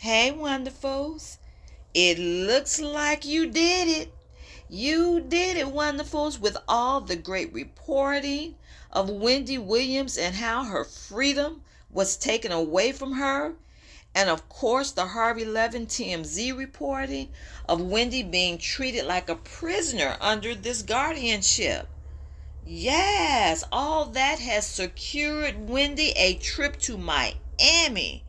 Hey, wonderfuls. It looks like you did it. You did it, wonderfuls, with all the great reporting of Wendy Williams and how her freedom was taken away from her. And of course, the Harvey Levin TMZ reporting of Wendy being treated like a prisoner under this guardianship. Yes, all that has secured Wendy a trip to Miami.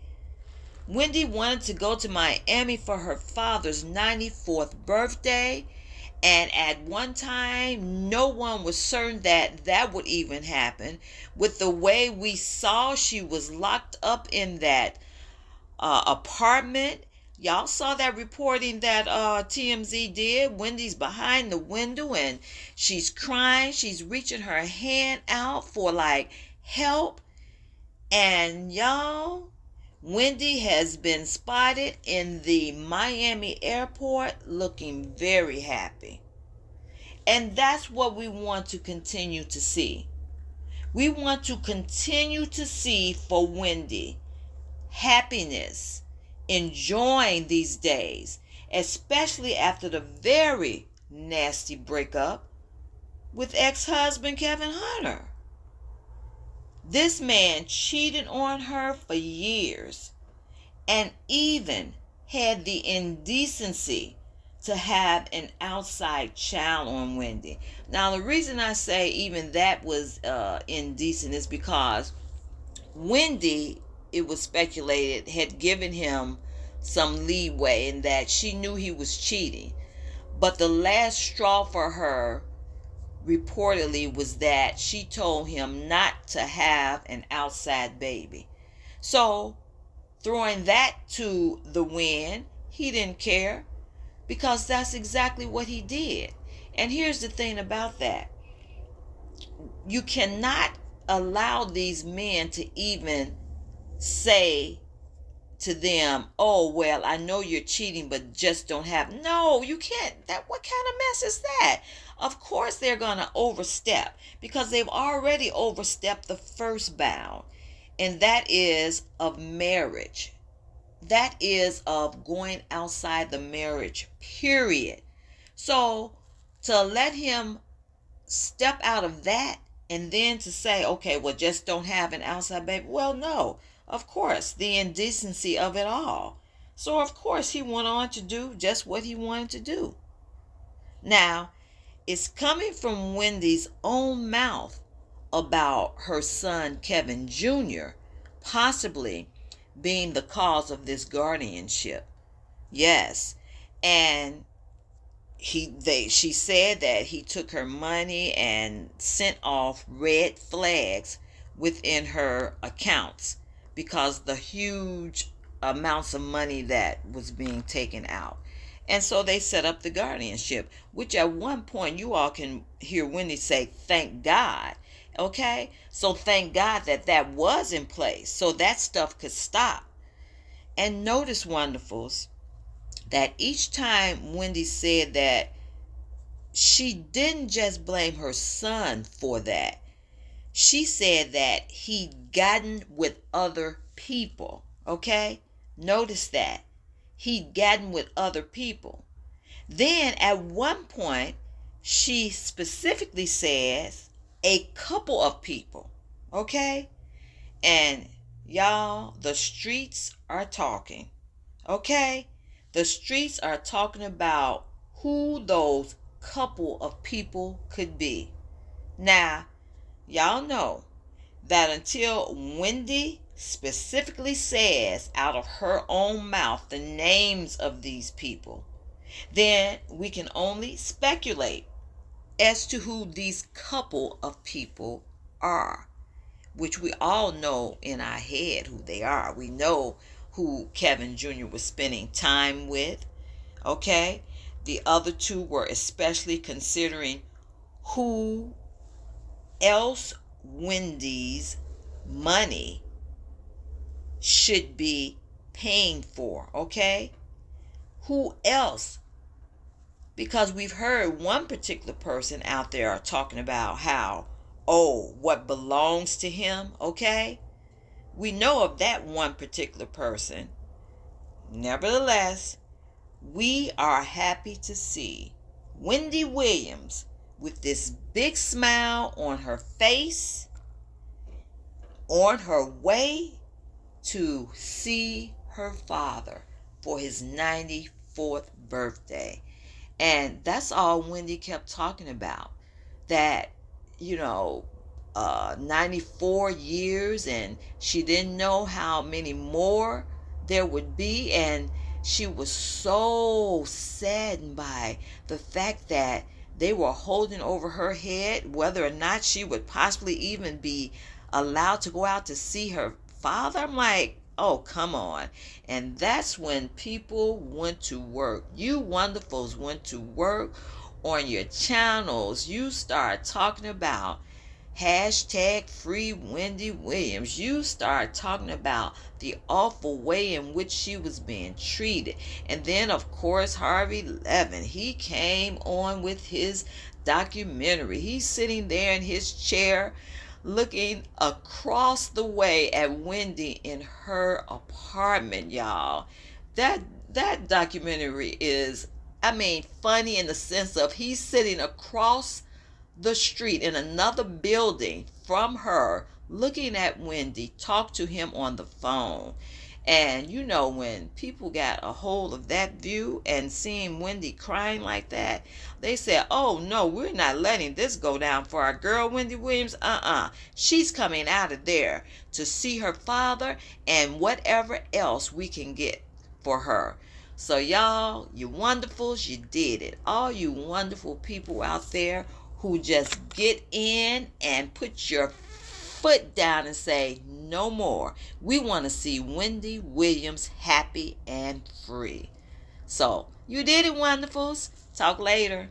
Wendy wanted to go to Miami for her father's 94th birthday, and at one time, no one was certain that that would even happen. With the way we saw she was locked up in that apartment. Y'all saw that reporting that TMZ did. Wendy's behind the window and she's crying. She's reaching her hand out for like help. And y'all, Wendy has been spotted in the Miami airport looking very happy. And that's what we want to continue to see. We want to continue to see for Wendy happiness, enjoying these days, especially after the very nasty breakup with ex-husband Kevin Hunter. This man cheated on her for years and even had the indecency to have an outside child on Wendy. Now, the reason I say even that was indecent is because Wendy, it was speculated, had given him some leeway in that she knew he was cheating. But the last straw for her reportedly was that she told him not to have an outside baby. So, throwing that to the wind, he didn't care because that's exactly what he did. And here's the thing about that. You cannot allow these men to even say to them, oh, well, I know you're cheating, but just don't have. No, you can't. That, what kind of mess is that? Of course they're going to overstep because they've already overstepped the first bound, and that is of marriage. That is of going outside the marriage, period. So to let him step out of that and then to say, okay, well, just don't have an outside baby. Well, no, of course, the indecency of it all. So, of course, he went on to do just what he wanted to do. Now, it's coming from Wendy's own mouth about her son, Kevin Jr., possibly being the cause of this guardianship. Yes. And she said that he took her money and sent off red flags within her accounts because the huge amounts of money that was being taken out. And so they set up the guardianship, which at one point you all can hear Wendy say, thank God. Okay? So thank God that that was in place so that stuff could stop. And notice, wonderfuls, that each time Wendy said that, she didn't just blame her son for that. She said that he'd gotten with other people. Okay? Notice that. He'd gotten with other people. Then at one point, she specifically says a couple of people. Okay? And y'all, the streets are talking. Okay? The streets are talking about who those couple of people could be. Now, y'all know that until Wendy specifically says out of her own mouth the names of these people, then we can only speculate as to who these couple of people are, which we all know in our head who they are. We know who Kevin Jr. was spending time with. Okay? The other two were especially considering who else Wendy's money should be paying for. Okay? Who else? Because we've heard one particular person out there talking about how, oh, what belongs to him. Okay? We know of that one particular person. Nevertheless, we are happy to see Wendy Williams with this big smile on her face on her way to see her father for his 94th birthday. And that's all Wendy kept talking about. That, you know, 94 years, and she didn't know how many more there would be. And she was so saddened by the fact that they were holding over her head whether or not she would possibly even be allowed to go out to see her father. I'm like, oh, come on. And that's when people went to work. You wonderfuls went to work on your channels. You start talking about hashtag free Wendy Williams. You start talking about the awful way in which she was being treated. And then, of course, Harvey Levin, he came on with his documentary. He's sitting there in his chair looking across the way at Wendy in her apartment, y'all. That documentary is, I mean, funny in the sense of he's sitting across the street in another building from her, looking at Wendy talk to him on the phone. And you know, when people got a hold of that view and seeing Wendy crying like that, they said, oh no, we're not letting this go down for our girl Wendy Williams. She's coming out of there to see her father and whatever else we can get for her. So y'all, you wonderfuls, you did it. All you wonderful people out there who just get in and put your foot down and say, no more. We want to see Wendy Williams happy and free. So, you did it, wonderfuls. Talk later.